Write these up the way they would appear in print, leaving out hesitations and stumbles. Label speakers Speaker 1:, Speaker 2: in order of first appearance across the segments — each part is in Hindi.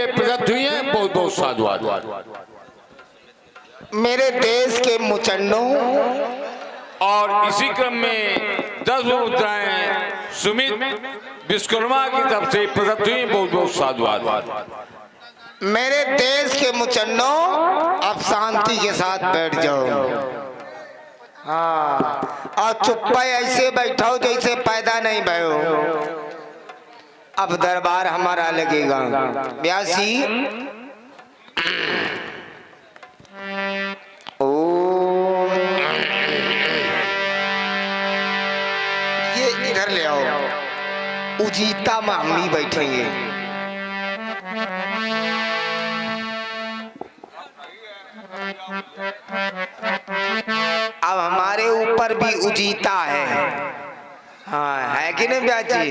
Speaker 1: लिए प्रकट हुई हैं, बहुत बहुत साधुवाद।
Speaker 2: मेरे देश के मुचन्नों,
Speaker 1: और इसी क्रम में 10 मुद्राएं सुमित विश्वकर्मा की तरफ से प्रकट हुई, बहुत बहुत साधुवाद।
Speaker 2: मेरे देश के मुचन्नों, अब शांति के साथ बैठ जाओ। हाँ, और चुप्पा ऐसे बैठो जैसे पैदा नहीं भयो। अब दरबार हमारा लगेगा। ब्यासी ओ, ये इधर ले आओ। उजीता में हम ही बैठेंगे। अब हमारे ऊपर भी उजीता है। हाँ, है कि नहीं ब्याजी?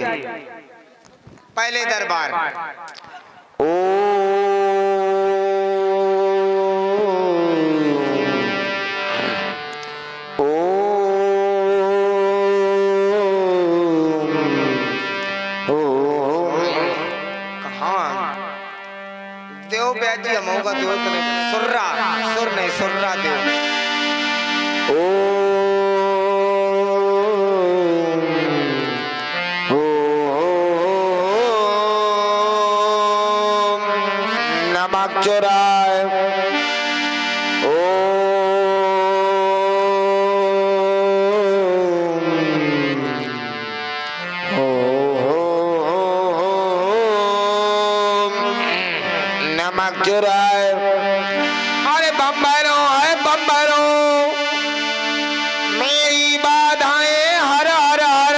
Speaker 2: पहले दरबार ओ देव ब्याजी हम होगा देव तो नहीं, सुर्रा सुर नहीं, सुर्रा देव। नमक चुराए नमक चुराए। अरे बम भैरो है, बम भैरो, मेरी बाधाएं हर हर हर,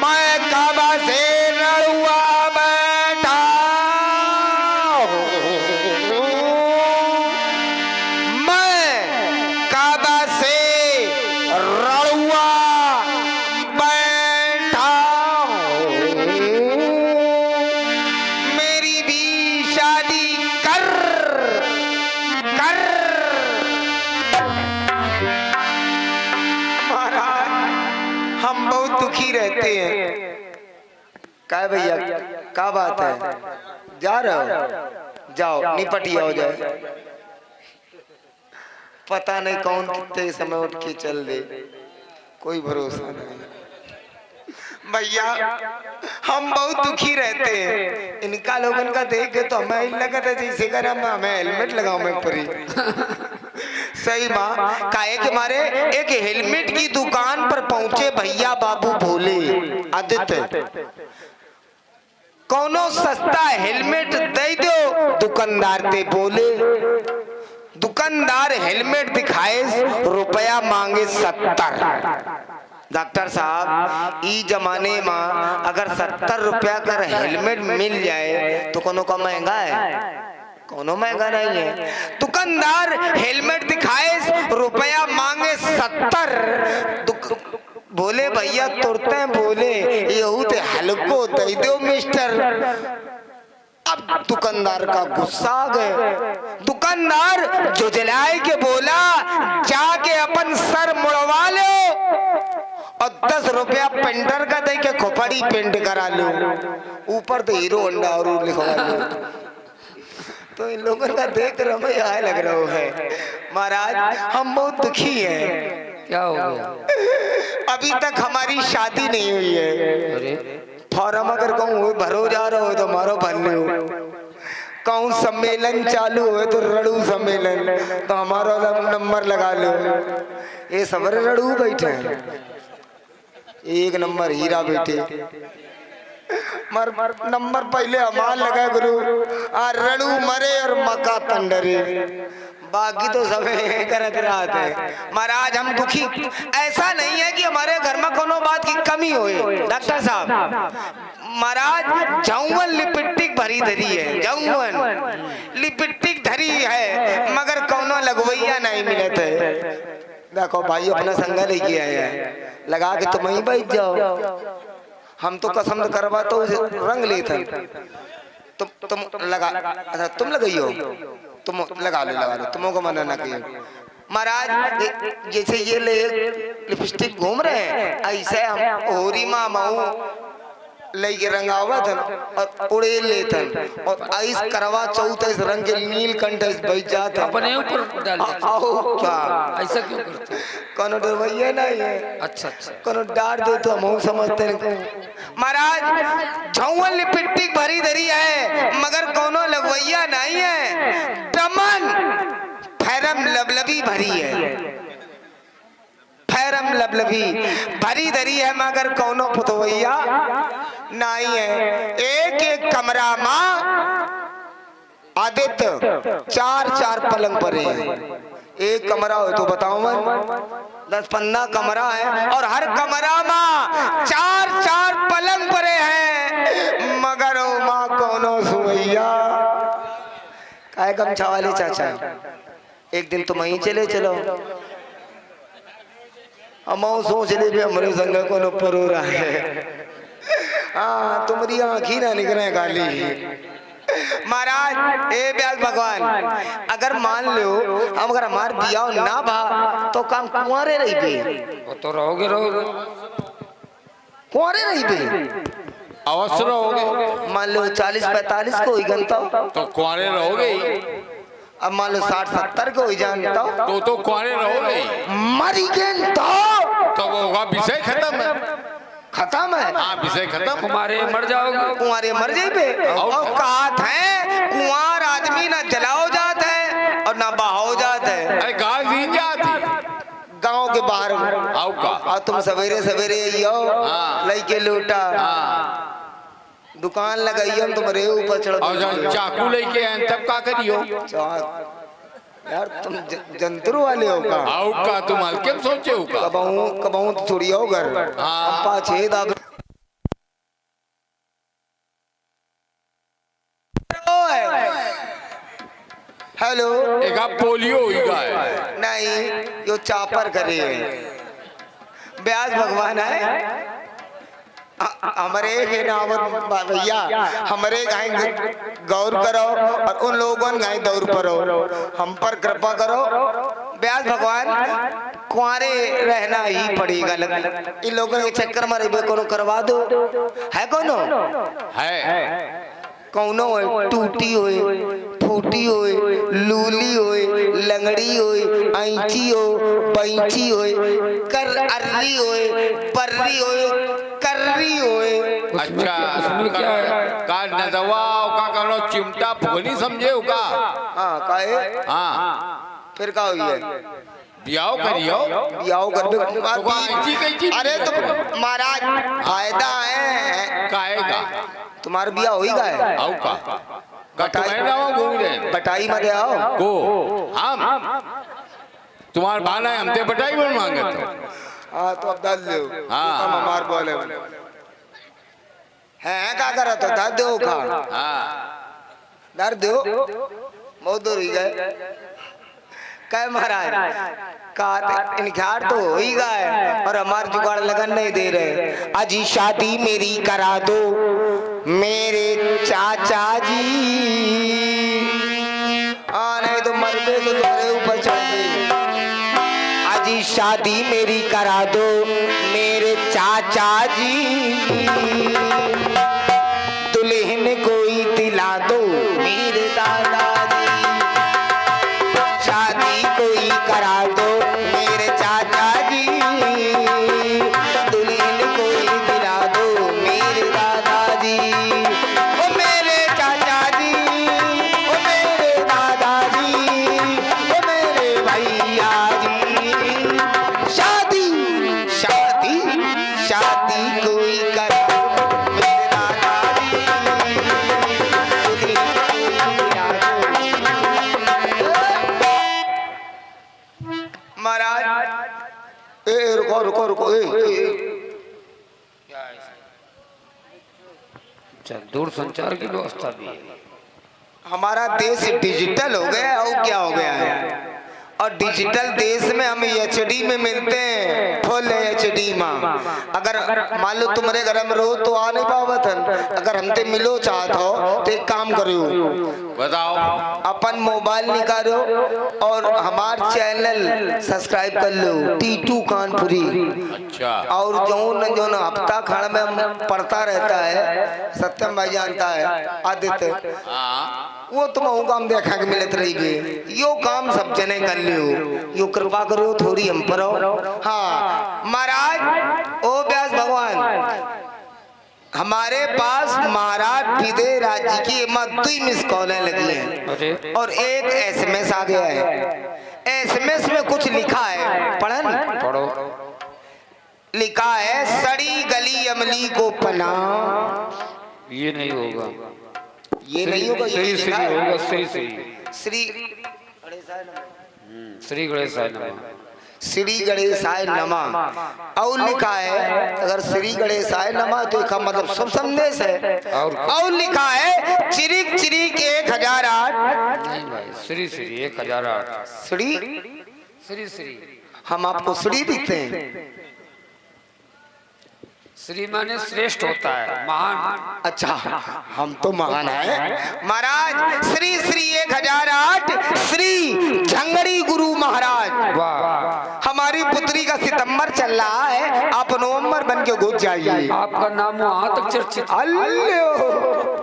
Speaker 2: मैं काबा से लड़ुआ बैठा हूँ, मैं काबा से लड़ुआ बैठा हूँ, मेरी भी शादी कर कर। महाराज, हम बहुत दुखी रहते हैं। क्या भैया, क्या बात है? जा रहे हो? जाओ, निपटी हो जाए। पता नहीं कौन कितने समय उठ के चल दे, कोई भरोसा नहीं। भैया, हम बहुत दुखी रहते हैं। इनका लोगन का देख के तो हमें लगा था जैसे कर हमें हेलमेट लगाओ मैं परी। सही माँ, काहे के मारे एक हेलमेट की दुकान पर पहुंचे भैया बाबू भोले आदित्य, कौनो सस्ता हेलमेट दे दो। दुकानदार ते बोले, दुकानदार हेलमेट दिखाए, रुपया मांगे 70। डॉक्टर साहब, ई जमाने में अगर 70 रुपया का हेलमेट मिल जाए तो कोनो का महंगा है? कोनो महंगा नहीं है। दुकानदार हेलमेट दिखाए, रुपया मांगे 70। बोले भैया तुरते बोले यहू ते हल्को दे दो मिस्टर। अब दुकानदार का गुस्सा आ गए। दुकानदार जुझलाए के बोला, जाके अपन सर मुड़वा लो और 10 रुपया पेंटर का दे के खोपड़ी पेंट करा लो, ऊपर तो हीरो होंडा और लिखवा लो। तो इन लोगों का देख रहा यहाँ लग रहा है। महाराज, हम बहुत दुखी हैं।
Speaker 3: क्या हो गया?
Speaker 2: अभी तक हमारी शादी नहीं हुई है।
Speaker 3: अरे
Speaker 2: फॉर्म अगर कहूँ भरो जा रहा हो तो मारो भरने हो, कहूँ सम्मेलन चालू हो तो रड़ू सम्मेलन, तो हमारा नंबर लगा लो। ये सब रड़ू बैठे हैं, एक नंबर हीरा बेटे। मर नंबर पहले हमार लगा गुरु, आ रड़ू मरे और मका तंडरे, बाकी तो सब करत रहते हैं। महाराज, हम दुखी ऐसा नहीं है कि हमारे घर में कोनो बात की कमी होए। डॉक्टर साहब, महाराज जौवन लिपस्टिक भरी धरी है, जौवन लिपस्टिक धरी है, मगर कोनो लगवैया नहीं मिलत है। देखो भाई, अपना संगा लेके आए हैं, लगा के तुम ही बैठ जाओ। हम तो कसम करवा तो रंग लेते। तुम लगा, अच्छा तुम लगाई हो, तुम लगा लो, तुमको मना ना किया। महाराज, जैसे ये ले लिपस्टिक घूम रहे हैं, ऐसे हम होरी माँ लेके रंगावत और उड़ेल लेतन और आइस करवा चौथ इस रंग के नीलकंठ इस बच जात
Speaker 3: अपने ऊपर डाल देते।
Speaker 2: आओ क्या
Speaker 3: ऐसा क्यों करते हो?
Speaker 2: कोनो डरवैया नहीं है,
Speaker 3: अच्छा अच्छा।
Speaker 2: कोनो डार दे तो हम समझते हैं। महाराज झौवन लिपिट्टी भरी धरी है मगर कोनो लगवैया नहीं है, दमन फैरम लबलबी भरी है, फैरम लबलबी भरी धरी है मगर कौनो पुतवैया नहीं है। एक एक कमरा माँ आदित्य चार चार पलंग परे हैं। एक कमरा हो तो बताओ मैं 10-15 कमरा है और हर कमरा माँ चार चार पलंग परे हैं मगर ओ माँ कौनो सुवैया काय गमछा वाले चाचा एक दिन तुम वहीं चले चलो हम सोच ले भी हमारे संग को ऊपर हो रहा है। हाँ तुम्हारी आँखी ना निकले गाली। महाराज ए ब्यास भगवान अगर मान लो हम अगर हमार दिया ना भा तो काम कुंवारे रही पे
Speaker 3: वो तो रहोगे रहोगे
Speaker 2: कुंवारे रही पे
Speaker 1: अवश्य रहोगे।
Speaker 2: मान लो 40-45 को ही गनता
Speaker 1: तो कुंवारे रहोगे ही।
Speaker 2: अब मान लो 60-70 को ही जानता
Speaker 1: तो कुंवारे रहोगे ही।
Speaker 2: मरी गए
Speaker 1: तो वो होगा विषय खत्म है।
Speaker 2: खत्म है।
Speaker 1: हाँ विषय खत्म।
Speaker 3: कुमारे मर जाओगे।
Speaker 2: कुंवारे मर जाए और कहा है कुंवार आदमी ना जलाओ जाता है और ना बहाओ जाता है।
Speaker 1: अरे गाय दी जाती
Speaker 2: गांव के बाहर
Speaker 1: आओ का
Speaker 2: और तुम सवेरे सवेरे
Speaker 1: हाँ।
Speaker 2: लइके लूटा
Speaker 1: हाँ।
Speaker 2: दुकान लगाई हम तुम्हारे ऊपर चढ़
Speaker 1: और जब चाकू लेके आए तब का करियो?
Speaker 2: यार तुम जंतरू वाले हो का?
Speaker 1: आओ का तुम हल्के में सोचे हो का?
Speaker 2: कबाऊ तो थोड़ी हो घर
Speaker 1: हाँ।
Speaker 2: पाछे दाब हेलो
Speaker 1: एक आप पोलियो हुई गाय
Speaker 2: नहीं यो चापर करे ब्याज भगवान है हमारे के नाम भैया हमारे गाय गौर करो और उन लोगों गाय दौर करो हम पर कृपा करो ब्याज भगवान कुंवारे रहना ही पड़ेगा इन लोगों के चक्कर में रही कोनो करवा दो है कोनो
Speaker 1: है
Speaker 2: कौनो टूटी होए फूटी होए लूली होए लंगड़ी होए ऐंची हो बैंची होए कर अर्री होए पर्री होए कर्री होए।
Speaker 1: अच्छा
Speaker 3: उसमें क्या है?
Speaker 1: का नदवा का करो चिमटा फुगनी समझे हो का?
Speaker 2: हाँ काहे
Speaker 1: हाँ
Speaker 2: फिर का हुई है
Speaker 1: बियाह करियो
Speaker 2: बियाह कर
Speaker 1: तो ऐंची कैंची
Speaker 2: अरे तुम महाराज फायदा है
Speaker 1: काहेगा
Speaker 2: तुम्हारा बियाह होई का है
Speaker 1: आओ का तुम्हारे नाम घूम रहे
Speaker 2: बटाई मत आओ
Speaker 1: को हम तुम्हारा भाना है हमसे बटाई बोल मांगे तो
Speaker 2: हाँ तो अब दस दो
Speaker 1: हाँ।
Speaker 2: हम हमार बोले हैं क्या करा तो दस दो खा
Speaker 1: हाँ
Speaker 2: दर दो बहुत दूर ही गए कह महाराज का इनकार तो हो ही गए और हमार जुगाड़ लगन नहीं दे रहे। अजी शादी मेरी करा दो मेरे चाचा जी नहीं तो मरबे तो तुम्हारे ऊपर चढ़ गई। अजी शादी मेरी करा दो मेरे चाचा जी दुल्हन कोई दिला दो मेरे दादाजी शादी कोई करा दो मेरे चाचा जी दुल्हन कोई दिला दो मेरे दादाजी ओ मेरे चाचा जी ओ मेरे दादाजी ओ मेरे भैया जी शादी शादी शादी कोई करा दो मेरे दादाजी दुल्हन कोई दिला दो। महाराज ए रुको रुको रुको
Speaker 3: दूर संचार की व्यवस्था भी है।
Speaker 2: हमारा देश डिजिटल हो गया और क्या हो गया है और डिजिटल देश में हम एचडी में मिलते हैं, फुल एचडी में। अगर मान लो तुम्हारे घर में रहो तो आ नहीं पावत हन, अगर हमसे मिलो चाहत हो तो एक काम करो,
Speaker 1: बताओ।
Speaker 2: अपन मोबाइल निकालो और हमार चैनल सब्सक्राइब कर लो, टीटू कानपुरी।
Speaker 1: अच्छा।
Speaker 2: और जो हफ्ता खान में हम पढ़ता रहता है, सत्यम भाई जानता है, आदित्य,
Speaker 1: हाँ।
Speaker 2: वो तुम काम देखा के मिलत रही। यो काम सब जने कर लियो, यो कृपा करो थोड़ी हम पर। हाँ महाराज, ओ व्यास भगवान, हमारे पास महाराज विदे राज्य की दुई मिस कॉलें लगी हैं और एक एसएमएस आ गया है। एसएमएस में कुछ लिखा है, पढ़न
Speaker 3: पढ़ो।
Speaker 2: लिखा है, सड़ी गली अमली को पना।
Speaker 3: ये नहीं होगा,
Speaker 2: ये नहीं होगा,
Speaker 3: श्री श्री होगा, श्री श्री
Speaker 2: श्री
Speaker 3: श्री गणेशाय नमः।
Speaker 2: श्री गणेशाय नमः। और लिखा है, अगर श्री गणेशाय नमः तो इसका मतलब शुभ संदेश है। और लिखा है, चिरिक चिरिक 1008।
Speaker 3: नहीं भाई, श्री श्री 1008।
Speaker 2: श्री
Speaker 3: श्री श्री,
Speaker 2: हम आपको श्री दिखते हैं।
Speaker 3: श्री माने श्रेष्ठ होता है, महान।
Speaker 2: अच्छा, हम तो महान है महाराज। श्री श्री 1008 श्री झंगड़ी गुरु महाराज।
Speaker 3: वाह,
Speaker 2: हमारी पुत्री का सितंबर चल रहा है, आप नवंबर बन के घुस जाइए।
Speaker 3: आपका नाम वहां तक चर्चित।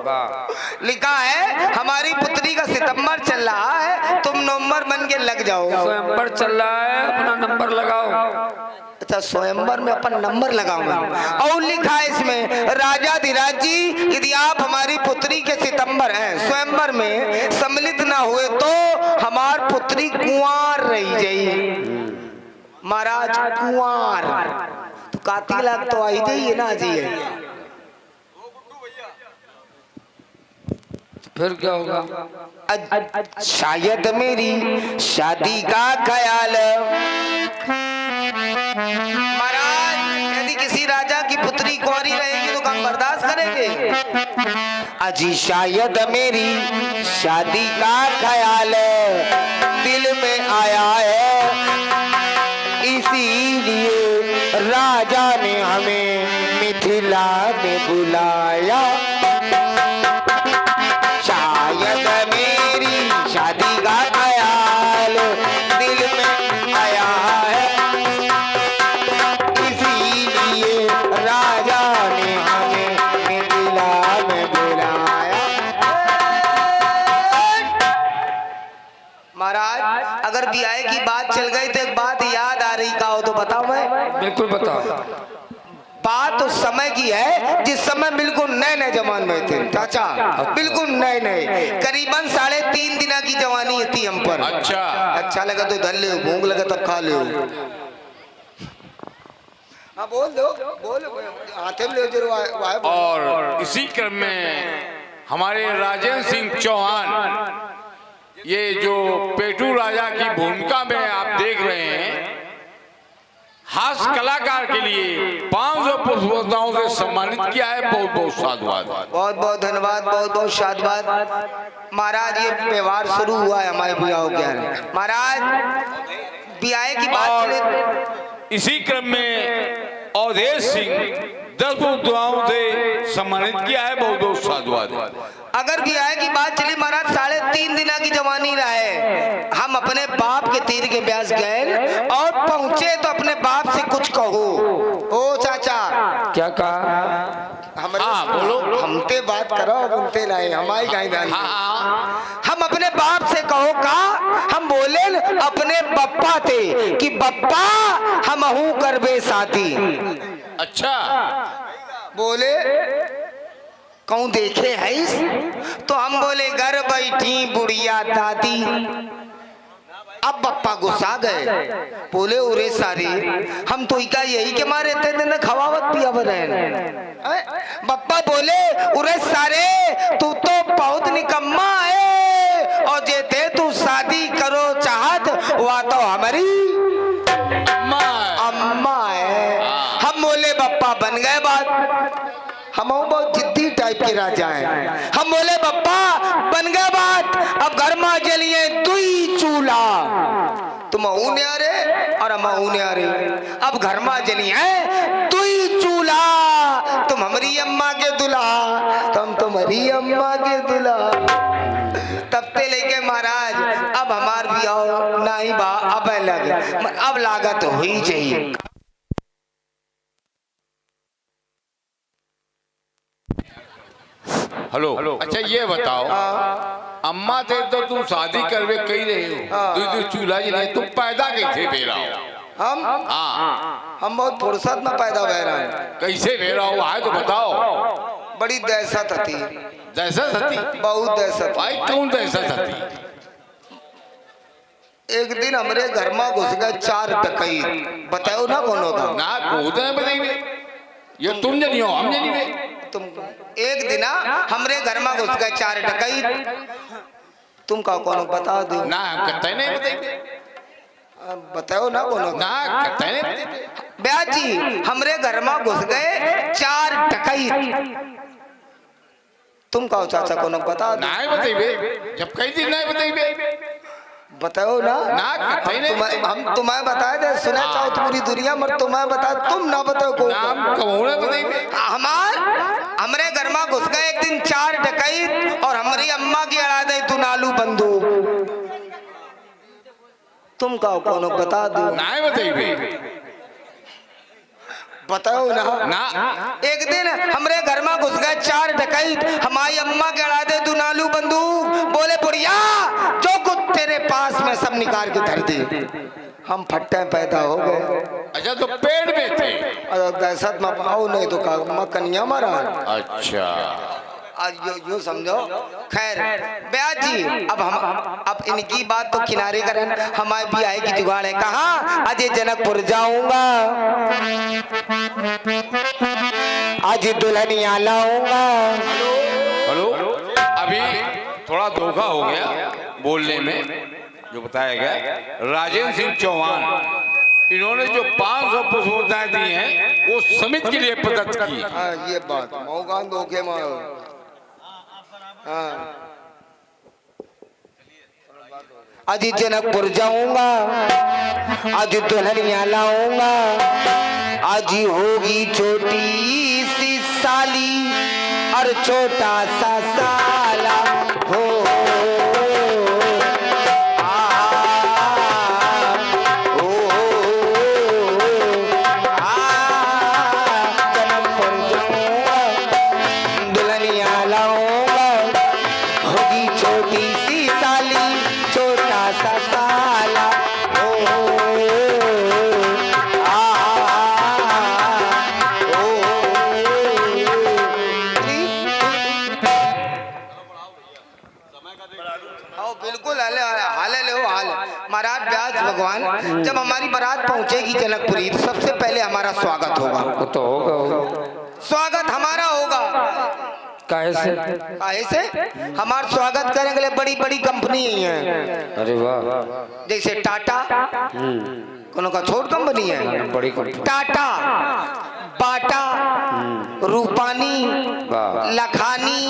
Speaker 2: वाह। लिखा है, हमारी पुत्री का सितंबर चल रहा है, तुम नवंबर बन के लग जाओ।
Speaker 3: स्वयंवर चल रहा है, अपना नंबर लगाओ।
Speaker 2: अच्छा, स्वयंवर में अपन नंबर लगाऊंगा। और लिखा है इसमें, राजाधिराज जी, यदि आप हमारी पुत्री के सितंबर हैं स्वयंवर में सम्मिलित ना हुए तो हमार पुत्री कुंवार रही जाई। महाराज कुंवार तो काती लाग तो आई जाइए ना जी।
Speaker 3: फिर क्या होगा?
Speaker 2: शायद मेरी शादी का ख्याल। महाराज, यदि किसी राजा की पुत्री कुंवारी रहेगी तो काम बर्दाश्त करेंगे? अजी शायद मेरी शादी का ख्याल दिल में आया है, इसीलिए राजा ने हमें मिथिला में बुलाया। शायद मेरी शादी का ख्याल दिल में आया है, इसीलिए राजा ने हमें मिथिला में बुलाया। महाराज, अगर ब्याह की बात चल गई तो एक बात याद आ रही का हो तो बताओ। मैं
Speaker 3: बिल्कुल बताओ।
Speaker 2: बात उस समय की है जिस समय बिल्कुल नए नए जवान में थे चाचा, बिल्कुल नए नए, करीबन 3.5 दिन की जवानी थी हम पर।
Speaker 1: अच्छा।
Speaker 2: अच्छा लगा तो धर ले, भूख लगा तब खा ले। हाँ बोल दो, बोलो, हाथे में ले जरूर।
Speaker 1: और इसी क्रम में हमारे राजेंद्र सिंह चौहान, ये जो पेटू राजा की भूमिका में आप देख रहे हैं, हास्य कलाकार के लिए 500 पुरस्कारों से सम्मानित किया है। बहुत बहुत साधुवाद।
Speaker 2: बहुत बहुत धन्यवाद, बहुत बहुत साधुवाद। महाराज, ये व्यवहार शुरू हुआ है हमारे ब्याह के। महाराज, ब्याह की बात चले,
Speaker 1: इसी क्रम में अवधेश सिंह 10 मुद्राओं से सम्मानित किया है। बहुत बहुत साधुवाद।
Speaker 2: अगर ब्याह की बात चली महाराज, 3.5 दिन की जवानी रहे, हम अपने बाप के तीर के ब्यास गए और पहुंचे तो अपने बाप से कुछ कहो। ओ चाचा,
Speaker 3: क्या कहा?
Speaker 1: हाँ बोलो।
Speaker 2: हमते बात करो, उनते लाए हमारी गाय दानी।
Speaker 1: हाँ,
Speaker 2: हम अपने बाप से कहो का, हम बोले अपने बप्पा थे कि बप्पा हम हूं करबे साथी।
Speaker 1: अच्छा।
Speaker 2: बोले कहूं देखे है इस? तो हम बोले घर बैठी बुढ़िया दादी। अब बप्पा गुस्सा गए, बोले उरे सारे हम तो इका यही के मारे थे न खवावत पिया बहन। बप्पा बोले उरे सारे तू तो बहुत निकम्मा है, और जे थे तू शादी करो चाहत वह तो हमारी अम्मा है। हम बोले बप्पा बन गए बात, हम बहुत जिद्दी टाइप के राजा हैं। हम बोले बप्पा बन गए बात, अब घर में जलिए दुई चूल्हा। महू ने अरे और महू ने अरे अब घर में जली है तू ही चूल्हा तुम हमारी अम्मा के दुल्हा तुम तुम्हारी अम्मा के दुल्हा तब ते लेके महाराज अब हमार भी आओ नहीं बा अब लगे अब लागत हुई चाहिए।
Speaker 1: हेलो अच्छा ये बताओ अम्मा थे तो तुम शादी करवे कही रहे हो तू चूल्हा जलाए तुम पैदा कैसे भेरा हो
Speaker 2: हम
Speaker 1: हाँ
Speaker 2: हम बहुत फुर्सत में पैदा हुए रहे
Speaker 1: कैसे भेरा हो आए तो बताओ
Speaker 2: बड़ी दहशत थी
Speaker 1: दहशत थी
Speaker 2: बहुत दहशत
Speaker 1: भाई कौन दहशत थी
Speaker 2: एक दिन हमरे घर में घुस गए 4 डकैत बताओ ना कौन होगा
Speaker 1: ना कूद है बताइए ये तुम जनी हो हम जनी में
Speaker 2: तुम एक दिन हमरे घर में घुस गए 4 डकैत तुम का कौन बता दो
Speaker 1: ना हम कहते नहीं बताइए
Speaker 2: बताओ ना कौन
Speaker 1: ना कहते नहीं
Speaker 2: ब्याह जी हमरे घर में घुस गए 4 डकैत तुम कहो चाचा कौन बता दो
Speaker 1: ना बताइए जब कई दिन नहीं बताइए
Speaker 2: बताओ ना हम तुम्हें बताए थे सुना चाहो तो पूरी दुनिया मत तुम्हें बता तुम ना बताओ को
Speaker 1: नाम कौन बताइए
Speaker 2: हमरे घर में घुस गए एक दिन 4 डकैत और हमारी अम्मा की अड़ा दे तू नालू बंदूक तुम कहो कौन बता दो
Speaker 1: ना बताइए
Speaker 2: बताओ ना
Speaker 1: ना
Speaker 2: एक दिन हमरे घर में घुस गए 4 डकैत हमारी अम्मा के अड़ा दे तू नालू बंदूक बोले बुढ़िया जो कुछ तेरे पास में सब निकाल के धर दे हम फट्टे पैदा हो गए
Speaker 1: अच्छा तो पेड़ में थे
Speaker 2: दहशत में पाओ नहीं तो का कन्या मारा
Speaker 1: अच्छा
Speaker 2: आज यो समझो खैर ब्याह जी अब इनकी बात तो किनारे करें हमारे भी आए की जुगाड़ है कहाँ अजय जनकपुर जाऊंगा आज दुल्हनिया लाऊंगा।
Speaker 1: हेलो अभी थोड़ा धोखा हो गया बोलने में जो बताया गया राजेंद्र सिंह चौहान इन्होंने जो 500 पुष्पदाएं दी हैं वो समिति के लिए प्रदत्त की
Speaker 2: ये बात मौका धोखे में आज जनकपुर जाऊंगा आज दुल्हनिया लाऊंगा आज होगी छोटी सी साली और छोटा सा साला हो महाराज व्यास भगवान जब हमारी बारात पहुंचेगी जनकपुरी तो सबसे पहले हमारा स्वागत होगा
Speaker 3: तो होगा
Speaker 2: स्वागत हमारा होगा कैसे हमारा स्वागत करने के लिए बड़ी बड़ी कंपनी है
Speaker 3: अरे वाह
Speaker 2: जैसे टाटा कोनो का छोट कंपनी है
Speaker 3: बड़ी company
Speaker 2: Tata Bata Rupani Lakhani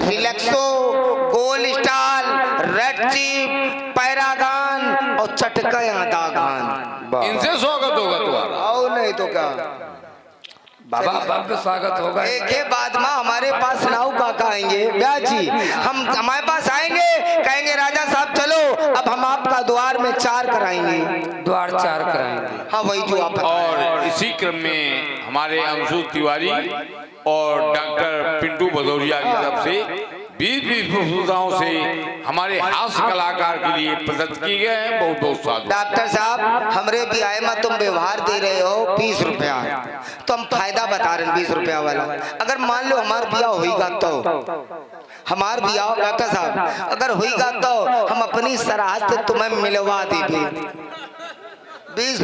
Speaker 2: Relaxo Gold Star Red Chief Paragon और चटका दागान
Speaker 1: इनसे स्वागत होगा तुम्हारा
Speaker 2: आओ नहीं तो क्या
Speaker 3: बाबा भव्य स्वागत होगा
Speaker 2: एक के बाद में हमारे पास नाव काका आएंगे ब्याह जी हम हमारे पास आएंगे कहेंगे राजा साहब चलो अब हम आपका द्वार में 4 कराएंगे
Speaker 3: द्वार 4 कराएंगे
Speaker 2: हाँ वही जो आप
Speaker 1: और इसी क्रम में हमारे अंशु तिवारी और डॉक्टर पिंटू भदौरिया की तरफ से 20 पुस्तकों से हमारे हास्य कलाकार के लिए प्रदत्त किए गए हैं बहुत बहुत साधु।
Speaker 2: डॉक्टर साहब हमरे भी आए में तुम व्यवहार दे रहे हो 20 रुपया तो हम फायदा बता रहे हैं 20 रुपया वाला अगर मान लो हमार बिया होगा तो हमार बिया डॉक्टर साहब अगर होगा तो हम अपनी सराहत से तुम्हें मिलवा देंगे 20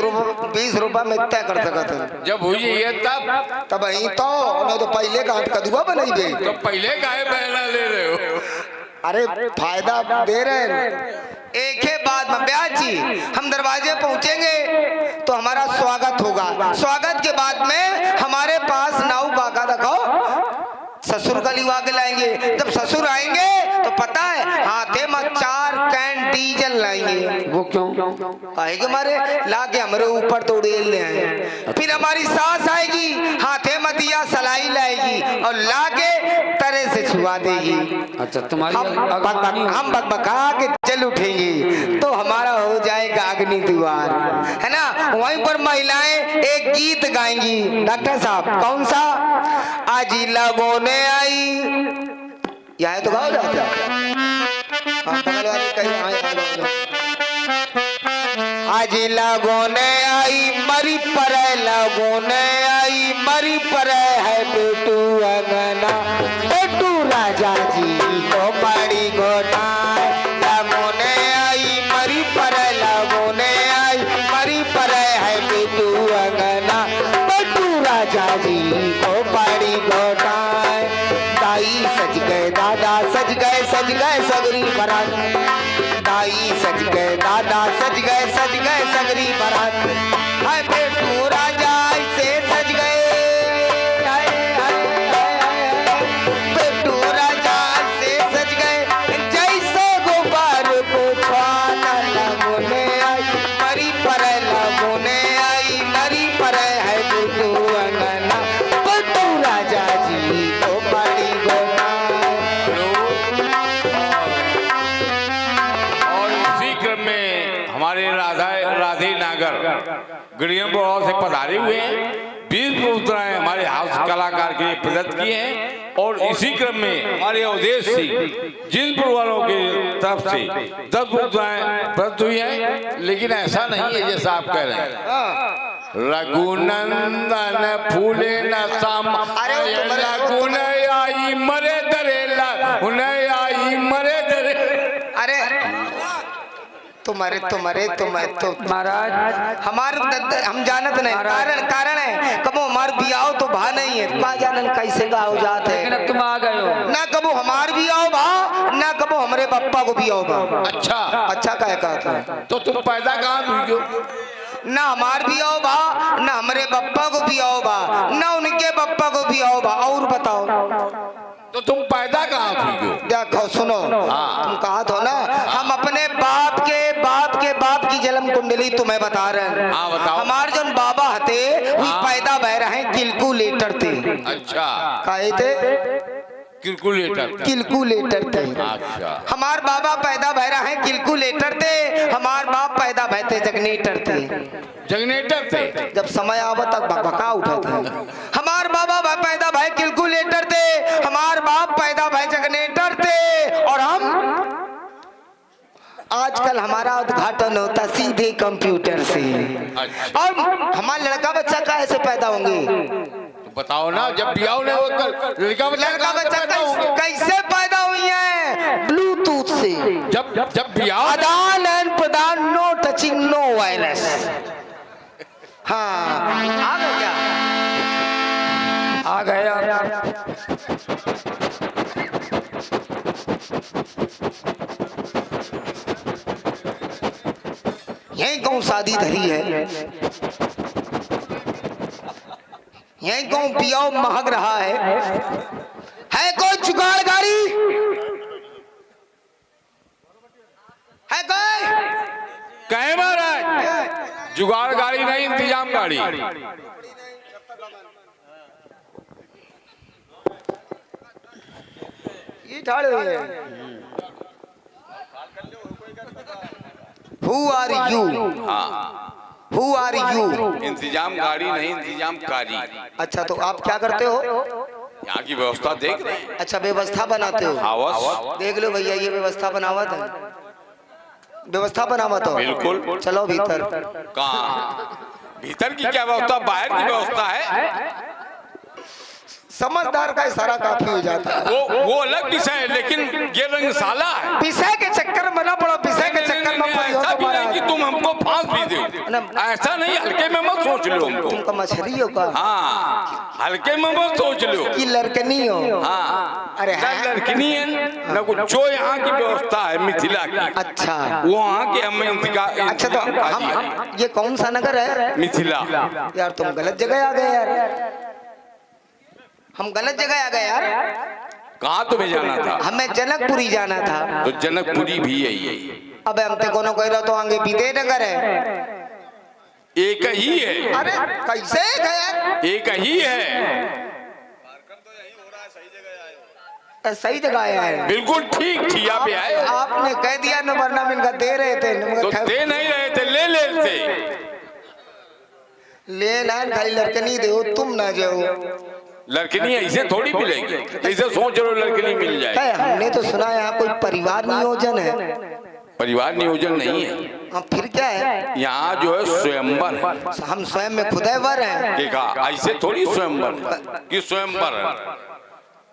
Speaker 2: रुपया में तय कर सकते हैं
Speaker 1: जब हुई ये तब
Speaker 2: ही तो नहीं तो पहले गांठ कदुआ बनाई दे
Speaker 1: तो पहले काहे बहना ले रहे हो
Speaker 2: अरे फायदा दे रहे हैं एक ही बात में ब्याह जी हम दरवाजे पहुंचेंगे तो हमारा स्वागत होगा स्वागत के बाद में हमारे पास नाव काका देखो ससुर का लिवा के लाएंगे जब ससुर आएंगे तो पता है हाथे में 4 कैन डीजल लाएंगे।
Speaker 3: वो क्यों?
Speaker 2: काहे के मारे लाके हमारे ऊपर तो उड़ेल ले आए। फिर हमारी सास आएगी, हाथे मतिया सलाई लाएगी और लाके तरह से छुआ देगी।
Speaker 3: अच्छा, तुम्हारी
Speaker 2: हम हम बकबका के चल उठेंगे तो हमारा हो जाएगा अग्नि द्वार, है ना। वहीं पर महिलाएं एक गीत गाएंगी। डॉक्टर साहब कौन सा? आजी लगोने आई, यह तो गाओ जाता है। बगल वाली कहीं आज लगोने आई मरी पर, लगोने आई मरी पर है पेटू अंगना, पेटू राजा जी को बड़ी घोटाए। लगोने आई मरी पर, लगोने आई मरी पर है पेटू अंगना, पेटू राजा जी को बड़ी घोटाए। दाई सज गए दादा सज गए सगरी बारात, दाई सज गए दादा सज गए सगरी बारात। हाय पेटू राजा ऐसे सज गए, हाय हाय हाय पेटू राजा ऐसे सज गए जैसे गोबर को छाना। लगोने आई मरी पर, लगोने आई मरी पर है पेटू अंगना, पेटू राजा जी को बड़ी गोना।
Speaker 1: हमारे राधे नागर गढ़ियम से पधारे हुए हैं। 20 मुद्राएं हमारे हाउस कलाकार के लिए प्रदत्त किए हैं। और इसी क्रम में हमारे अवधेश सिंह जिनपुर वालों की तरफ से 10 मुद्राएं प्रदत्त हुई हैं। लेकिन ऐसा नहीं है जैसा आप कह रहे हैं। रघुनंदन फूले न साम, रघुन आई मरे दरेला, आई मरे दरे।
Speaker 2: अरे तुम्हारे
Speaker 3: महाराज
Speaker 2: हमारे हम जानत नहीं। कारण है कबो हमार बियाह तो भा नहीं है, का जानन कैसे गाओ जात है।
Speaker 3: लेकिन अब तुम आ गए हो
Speaker 2: ना कबो हमार बियाह भा, ना कबो हमारे पप्पा को बियाह भा।
Speaker 1: अच्छा
Speaker 2: कहे कहता
Speaker 1: तो तुम पैदा कहाँ हुई हो?
Speaker 2: ना हमार बियाह भा, ना हमारे पप्पा को बियाह भा, ना उनके पप्पा को बियाह भा। और बताओ
Speaker 1: तो तुम पैदा कहाँ हुई हो?
Speaker 2: देखो सुनो, तुम कहा तो ना हम अपने बाप की जन्म कुंडली तुम्हें बता रहे हैं।
Speaker 1: हाँ बताओ।
Speaker 2: हमारे जो बाबा हते वो पैदा बह रहे कैलकुलेटर थे।
Speaker 1: अच्छा,
Speaker 2: काहे थे?
Speaker 1: कैलकुलेटर
Speaker 2: थे।
Speaker 1: अच्छा,
Speaker 2: हमार बाबा पैदा बह रहे हैं कैलकुलेटर थे, हमार बाप पैदा बहते जगनेटर थे। जब समय आवा तक बकबका उठा था। हमार बाबा पैदा भाई कैलकुलेटर थे, हमार बाप पैदा भाई जगनेटर थे। और हम आजकल हमारा उद्घाटन होता सीधे कंप्यूटर से।
Speaker 1: अच्छा।
Speaker 2: और हमारा लड़का बच्चा कैसे पैदा होंगे?
Speaker 1: तो बताओ ना, जब बियाह ने होकर लड़का
Speaker 2: बच्चा कैसे पैदा हुई है? ब्लूटूथ से।
Speaker 1: जब बियाह
Speaker 2: आदान एंड प्रदान, नो टचिंग नो वायरस। हाँ आ गए क्या?
Speaker 3: आ गए
Speaker 2: यही कौन शादी धरी है, यही कौन पियाओ महक रहा है कोई जुगाड़ गाड़ी है? कोई
Speaker 1: कहे महाराज, जुगाड़ गाड़ी नहीं, इंतजाम गाड़ी।
Speaker 2: ये ठाड़े हुए हैं। Who are you? Who are you?
Speaker 1: इंतजाम गाड़ी नहीं, इंतजाम कारी।
Speaker 2: अच्छा, तो आप क्या करते हो?
Speaker 1: यहाँ की व्यवस्था देख रहे हैं।
Speaker 2: अच्छा, व्यवस्था बनाते हो।
Speaker 1: आवाज
Speaker 2: देख लो भैया, ये व्यवस्था बनावत है, व्यवस्था बनावत हो।
Speaker 1: बिल्कुल।
Speaker 2: चलो भीतर।
Speaker 1: कहाँ भीतर की क्या व्यवस्था, बाहर की व्यवस्था है।
Speaker 2: समझदार का इशारा काफी हो जाता है।
Speaker 1: वो अलग विषय है, लेकिन ये रंगशाला है।
Speaker 2: विषय के चक्कर में ना पड़ो, विषय के चक्कर में
Speaker 1: ऐसा भी नहीं कि तुम हमको फांस भी दो, ऐसा नहीं, हल्के में मत सोच लो हमको।
Speaker 2: तुमका मछली हो का?
Speaker 1: हाँ, हल्के में मत सोच लो
Speaker 2: कि लड़कनी हो।
Speaker 1: हाँ,
Speaker 2: अरे
Speaker 1: ना लड़कनी है ना कुछ। जो यहाँ की व्यवस्था है मिथिला की,
Speaker 2: अच्छा,
Speaker 1: वो यहाँ के हम
Speaker 2: अच्छा। तो हम ये कौन सा नगर है?
Speaker 1: मिथिला।
Speaker 2: यार तुम गलत जगह आ गए यार, हम गलत जगह आ गए यार।
Speaker 1: कहाँ तुम्हें जाना था?
Speaker 2: हमें जनकपुरी जाना था।
Speaker 1: तो जनकपुरी भी यही है।
Speaker 2: अबे हम ते कोनो कह रहा तो आगे बीते नगर है।
Speaker 1: एक ही है।
Speaker 2: अरे कैसे गया?
Speaker 1: एक ही है।
Speaker 2: सही जगह आया है।
Speaker 1: बिल्कुल ठीक ठिया पे आए।
Speaker 2: आपने कह दिया न, वरना मिलकर दे रहे थे
Speaker 1: तो दे नहीं रहे थे, ले लेते।
Speaker 2: ले ना, खाली लड़कनी दो, तुम ना जाओ।
Speaker 1: लड़कनी ऐसे थोड़ी मिलेगी, ऐसे सोच रहे हो लड़कनी मिल जाए।
Speaker 2: हमने तो सुना यहाँ कोई परिवार नियोजन है।
Speaker 1: परिवार नियोजन नहीं है,
Speaker 2: हाँ फिर क्या है?
Speaker 1: यहाँ जो है स्वयंवर है।
Speaker 2: हम स्वयं में खुदैवर हैं।
Speaker 1: देखा, ऐसे थोड़ी स्वयंवर कि स्वयंवर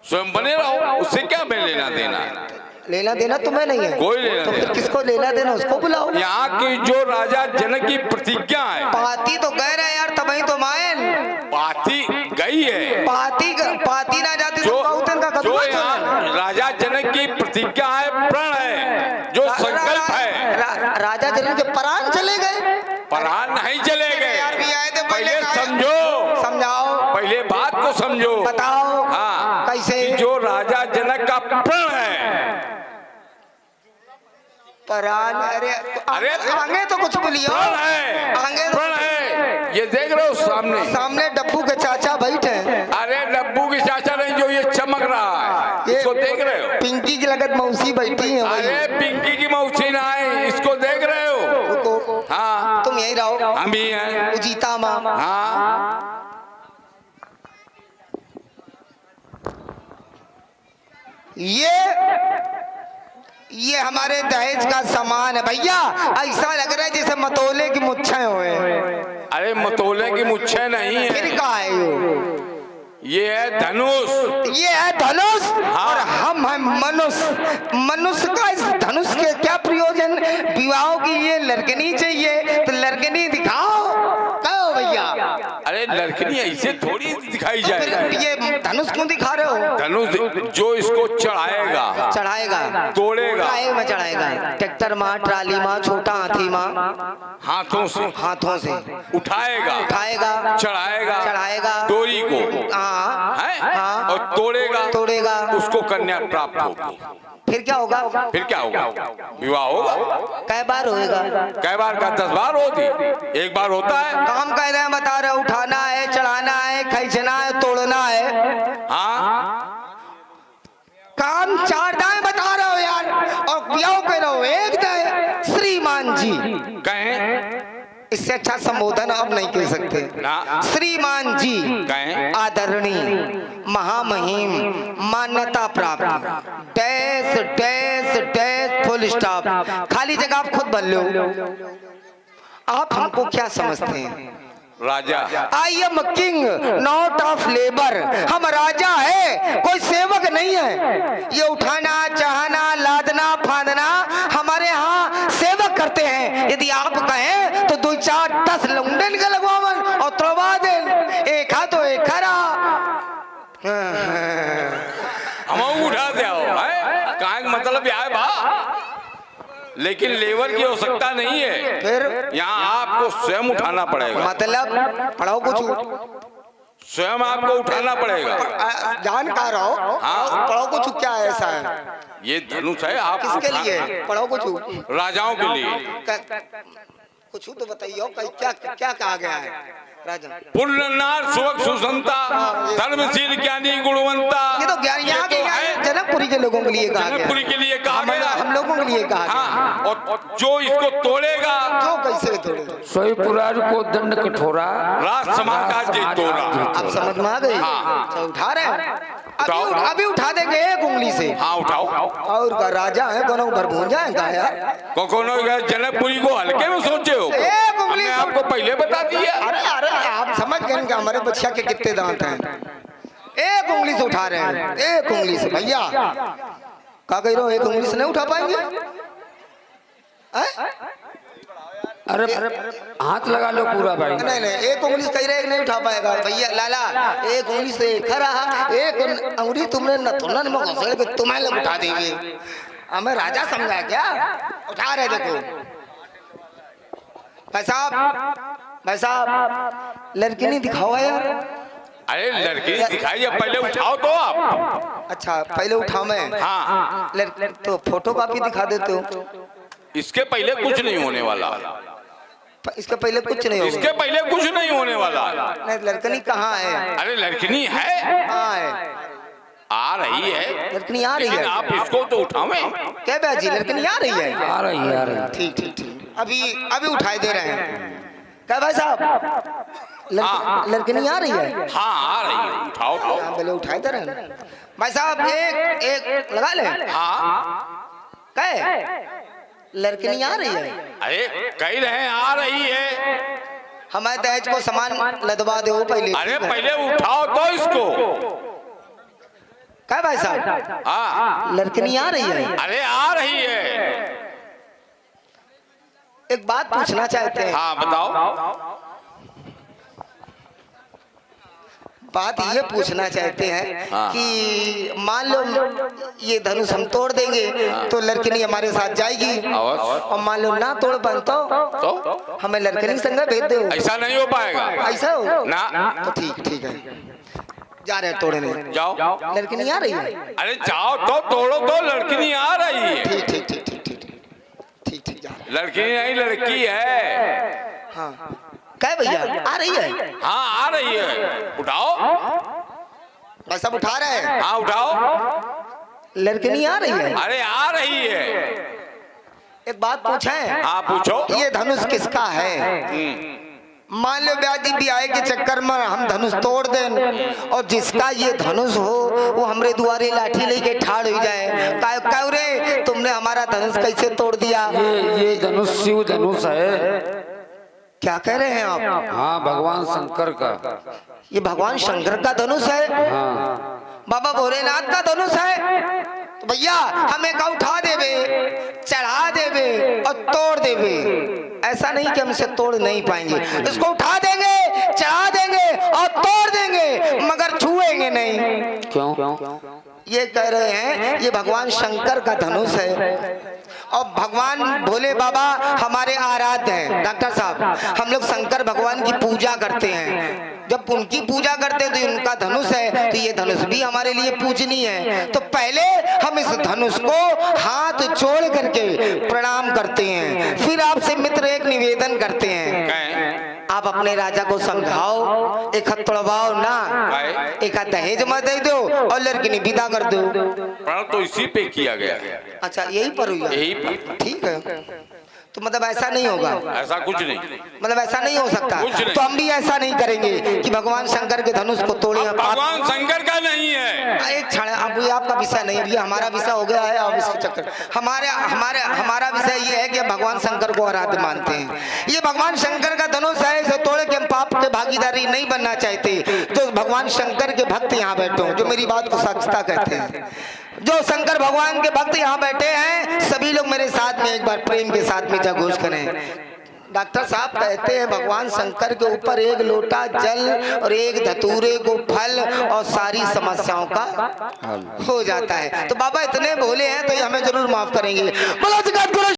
Speaker 1: स्वयं बने रहो, उससे क्या मैं लेना देना है?
Speaker 2: लेना देना तुम्हें नहीं है,
Speaker 1: कोई लेना
Speaker 2: तो फिर
Speaker 1: देना।
Speaker 2: किसको लेना देना, उसको बुलाओ।
Speaker 1: यहाँ की जो राजा जनक की प्रतिज्ञा है,
Speaker 2: पाती तो गए रहे यार, तभी तो मायन
Speaker 1: पाती गई है।
Speaker 2: पाती ना जाती
Speaker 1: जो
Speaker 2: तो बहुतन का
Speaker 1: जो
Speaker 2: कदम
Speaker 1: यहाँ राजा जनक की प्रतिज्ञा है, प्रण है, जो संकल्प है,
Speaker 2: राजा जनक के प्राण चले गए।
Speaker 1: प्राण नहीं चले गए।
Speaker 2: यार भी आए थे,
Speaker 1: पहले समझो,
Speaker 2: समझाओ,
Speaker 1: पहले बात को समझो।
Speaker 2: बताओ।
Speaker 1: हाँ,
Speaker 2: कैसे?
Speaker 1: कि जो राजा जनक का प्रण है,
Speaker 2: प्राण, अरे
Speaker 1: अरे
Speaker 2: आगे तो कुछ बोलियो।
Speaker 1: प्रण है,
Speaker 2: आगे
Speaker 1: प्रण है। ये देख रहे हो सामने,
Speaker 2: सामने डब्बू के चाचा बैठे हैं।
Speaker 1: अरे डब्बू की चाचा नहीं, जो ये चमक रहा है, इसको देख रहे हो?
Speaker 2: पिंकी की लगत मौसी बैठी है।
Speaker 1: अरे पिंकी की मौसी ना है, इसको देख रहे हो?
Speaker 2: रुको,
Speaker 1: हाँ,
Speaker 2: तुम यही रहो।
Speaker 1: हम भी हैं।
Speaker 2: उजीता माँ।
Speaker 1: हाँ,
Speaker 2: ये हमारे दहेज का सामान है भैया। ऐसा लग रहा है जैसे मतोले की मुच्छें हुए।
Speaker 1: अरे मतोले की मुच्छे नहीं है,
Speaker 2: फिर का है
Speaker 1: ये है धनुष।
Speaker 2: ये है धनुष।
Speaker 1: हाँ।
Speaker 2: और हम हैं मनुष्य। मनुष्य का इस धनुष के क्या प्रयोजन? विवाह की ये लड़कनी चाहिए तो लड़कनी दिखाओ, कहो भैया।
Speaker 1: अरे लड़कनी ऐसे थोड़ी दिखाई
Speaker 2: फिर
Speaker 1: जाएगी।
Speaker 2: ये धनुष क्यों दिखा रहे हो?
Speaker 1: धनुष जो इसको चढ़ाएगा,
Speaker 2: चढ़ाएगा,
Speaker 1: तोड़ेगा,
Speaker 2: काहे में चढ़ाएगा? ट्रैक्टर माँ, ट्राली माँ, छोटा हाथी माँ,
Speaker 1: हाथों से
Speaker 2: हाथों से
Speaker 1: उठाएगा,
Speaker 2: उठाएगा,
Speaker 1: चढ़ाएगा,
Speaker 2: चढ़ाएगा
Speaker 1: डोरी को,
Speaker 2: हाँ,
Speaker 1: है?
Speaker 2: हाँ।
Speaker 1: और तोड़ेगा,
Speaker 2: तोड़ेगा,
Speaker 1: उसको कन्या प्राप्त होगी।
Speaker 2: फिर क्या होगा?
Speaker 1: फिर क्या होगा? विवाह होगा।
Speaker 2: कै बार होएगा?
Speaker 1: कै बार का? 10 बार होती, एक बार होता है।
Speaker 2: काम कह रहे हैं, बता रहे, उठाना है, चढ़ाना है, खींचना है, तोड़ना है।
Speaker 1: हाँ,
Speaker 2: काम 4 दाएं बता रहे हो यार, और ब्याह कह रहे हो 1 दाएं। श्रीमान जी
Speaker 1: कहें,
Speaker 2: इससे अच्छा संबोधन अब नहीं कह सकते
Speaker 1: ना।
Speaker 2: श्रीमान जी
Speaker 1: कहें,
Speaker 2: आदरणीय, महामहिम, मान्यता प्राप्त, dash dash dash full stop. खाली जगह आप खुद बोल लो। आप हमको क्या समझते हैं?
Speaker 1: राजा।
Speaker 2: I am king not of labour. हम राजा है, कोई सेवक नहीं है। ये उठाना, चाहना, लादना, फांदना हमारे यहाँ सेवक करते हैं। यदि आप कहें तो 2 4 10 लौंडन का लगवावन और तोड़वा दें। एक हा तो एक खरा।
Speaker 1: हम उठा दे कहा मतलब है भा, लेकिन लेबर की आवश्यकता नहीं है।
Speaker 2: फिर
Speaker 1: यहाँ आपको स्वयं उठाना पड़ेगा।
Speaker 2: मतलब पढ़ाओ कुछ,
Speaker 1: स्वयं आपको उठाना पड़ेगा।
Speaker 2: जानकार हो।
Speaker 1: हाँ।
Speaker 2: पढ़ाओ कुछ, क्या है ऐसा है?
Speaker 1: ये धनुष है, आप
Speaker 2: किसके लिए? पढ़ाओ कुछ,
Speaker 1: राजाओं के लिए।
Speaker 2: कुछ तो बताइए, क्या क्या कहा गया है? राजा
Speaker 1: पुण्यनार सुवक सुसंता, धर्मशील ज्ञानी गुणवंता।
Speaker 2: ये तो ज्ञान यहाँ के
Speaker 1: है,
Speaker 2: जनकपुरी के लोगों के लिए कहा गया।
Speaker 1: जनकपुरी के लिए कहा गया,
Speaker 2: हम लोगों के लिए कहा गया।
Speaker 1: हाँ, और जो इसको तोड़ेगा,
Speaker 2: जो कैसे तोड़ेगा?
Speaker 3: सोई पुरार को दंड कठोरा,
Speaker 1: राज समाज का जे तोड़ा।
Speaker 2: आप समझ में आ गई?
Speaker 1: हाँ।
Speaker 2: अच्छा, उठा रहे हैं?
Speaker 1: उठाओ।
Speaker 2: अभी उठा देंगे 1 उंगली से।
Speaker 1: हाँ उठाओ।
Speaker 2: और का राजा है, कोनो भरभूंजा है का यार?
Speaker 1: कोनो जनकपुरी को हल्के में सोचे हो?
Speaker 2: एक उंगली
Speaker 1: हमने
Speaker 2: से-
Speaker 1: आपको पहले बता दिया।
Speaker 2: अरे अरे आप समझ गए कि हमारे बच्चा के कितने दांत हैं? 1 उंगली से उठा रहे हैं, 1 उंगली से। भैया क्या कह रहे हो, 1 उंगली से नहीं उठा पाएंगे?
Speaker 3: अरे हाथ लगा लो पूरा भाई।
Speaker 2: नहीं नहीं, 1 उंगली से कह रहे हैं, नहीं उठा पाएगा भैया। लाला 1 उंगली से खरा, 1 उंगली तुमने नथुनन में घुसल के तुम्हें लोग उठा देंगे। हमें राजा समझा क्या? उठा रहे देखो भाई साहब, भाई साहब लड़की नहीं दिखाओ यार।
Speaker 1: अरे लड़की दिखाई जब पहले उठाओ तो आप।
Speaker 2: अच्छा पहले उठाओ मैं।
Speaker 1: हाँ
Speaker 2: तो फोटो कॉपी दिखा देते हो।
Speaker 1: इसके पहले कुछ नहीं होने वाला।
Speaker 2: इसके पहले कुछ नहीं होगा।
Speaker 1: इसके पहले कुछ नहीं होने वाला।
Speaker 2: नहीं लड़कनी कहाँ है?
Speaker 1: अरे लड़कनी है,
Speaker 2: कहाँ है?
Speaker 1: आ रही है।
Speaker 2: लड़कनी आ रही है।
Speaker 1: लेकिन आप इसको तो उठावें।
Speaker 2: क्या बाजी लड़कनी आ रही है?
Speaker 3: आ रही है, आ रही है।
Speaker 2: ठीक ठीक ठीक, अभी उठाई दे रहे हैं। क्या भाई साहब लड़कनी आ रही है?
Speaker 1: हाँ आ रही है, उठाओ तो।
Speaker 2: पहले उठाई दे रहे हैं भाई साहब। एक लगा ले।
Speaker 1: हाँ
Speaker 2: क्या लड़कनी आ रही है?
Speaker 1: अरे कह रहे हैं आ रही है।
Speaker 2: हमारे दहेज को सामान लदवा दो पहले।
Speaker 1: अरे पहले उठाओ तो इसको।
Speaker 2: क्या भाई साहब
Speaker 1: हाँ
Speaker 2: लड़कनी आ रही है?
Speaker 1: अरे आ रही है।
Speaker 2: एक बात पूछना चाहते हैं।
Speaker 1: हाँ बताओ।
Speaker 2: बात ये पूछना चाहते हैं
Speaker 1: हाँ।
Speaker 2: कि मान लो ये धनुष हम तोड़ देंगे तो लड़कनी हमारे साथ जाएगी, और मान लो ना तोड़ पाए तो हमें लड़कनी संग भेज दो।
Speaker 1: ऐसा नहीं हो पाएगा।
Speaker 2: ऐसा हो
Speaker 1: ना
Speaker 2: तो ठीक है, जा रहे हैं तोड़ने।
Speaker 1: जाओ।
Speaker 2: लड़कनी आ रही है?
Speaker 1: अरे जाओ तो तोड़ो तो, लड़की आ रही है।
Speaker 2: ठीक ठीक ठीक ठीक ठीक ठीक ठीक जा रहे
Speaker 1: लड़की नहीं लड़की है।
Speaker 2: हैं। हाँ क्या भैया आ रही है?
Speaker 1: हाँ आ रही है, उठाओ।
Speaker 2: भाई सब उठा रहे हैं।
Speaker 1: हाँ उठाओ।
Speaker 2: लड़कनी आ रही है?
Speaker 1: अरे आ रही है।
Speaker 2: एक बात पूछें?
Speaker 1: हाँ पूछो।
Speaker 2: ये धनुष किसका है? मान लो ब्याजी ब्याह के चक्कर में हम धनुष तोड़ दें और जिसका ये धनुष हो वो हमरे दुआरे लाठी लेके ठाड़ हो जाए। क्यों रे तुमने हमारा धनुष कैसे तोड़ दिया?
Speaker 3: ये धनुष शिव धनुष है।
Speaker 2: क्या कह रहे हैं आप?
Speaker 3: हाँ भगवान शंकर का।
Speaker 2: ये भगवान शंकर का धनुष है?
Speaker 3: हाँ
Speaker 2: बाबा भोलेनाथ का धनुष है? तो भैया हमें का उठा देवे, चढ़ा देवे और तोड़ देवे। ऐसा नहीं कि हम इसे तोड़ नहीं पाएंगे, इसको उठा देंगे, चढ़ा देंगे और तोड़ देंगे, मगर छुएंगे नहीं।
Speaker 3: क्यों?
Speaker 2: ये कह रहे हैं ये भगवान शंकर का धनुष है और भगवान भोले बाबा हमारे आराध्य हैं। डॉक्टर साहब हम लोग शंकर भगवान की पूजा करते हैं, जब उनकी पूजा करते हैं तो उनका धनुष है, तो ये धनुष भी हमारे लिए पूजनीय है। तो पहले हम इस धनुष को हाथ जोड़ करके प्रणाम करते हैं, फिर आपसे मित्र एक निवेदन करते हैं, आप अपने राजा को समझाओ, एक हाथ तोड़वाओ ना, एक हाथ दहेज मत दे दो और लड़की ने विदा कर दो।
Speaker 1: तो इसी पे किया गया।
Speaker 2: अच्छा यही पर हुआ?
Speaker 1: यही पर।
Speaker 2: ठीक है, तो मतलब ऐसा नहीं होगा?
Speaker 1: ऐसा कुछ नहीं,
Speaker 2: मतलब ऐसा नहीं हो सकता। तो हम भी ऐसा नहीं करेंगे कि भगवान शंकर के धनुष को तोड़े।
Speaker 1: भगवान शंकर का नहीं है।
Speaker 2: एक क्षण, अब ये आपका विषय नहीं है, ये हमारा विषय हो गया है। अब इसके चक्कर हमारा विषय ये है कि भगवान शंकर को आराध्य मानते हैं। ये भगवान शंकर का धनुष है, इसे तोड़े के हम पाप के भागीदारी नहीं बनना चाहते। जो भगवान शंकर के भक्त यहाँ बैठे हो, जो मेरी बात को सच्चता कहते हैं, जो शंकर भगवान के भक्त यहाँ बैठे हैं, सभी लोग मेरे साथ में एक बार प्रेम के साथ में जयघोष करें। डॉक्टर साहब कहते हैं भगवान शंकर के ऊपर एक लोटा जल और एक धतूरे को फल और सारी समस्याओं का हो जाता है। तो बाबा इतने भोले हैं तो ये हमें जरूर माफ करेंगे। बोलो जगत गुरु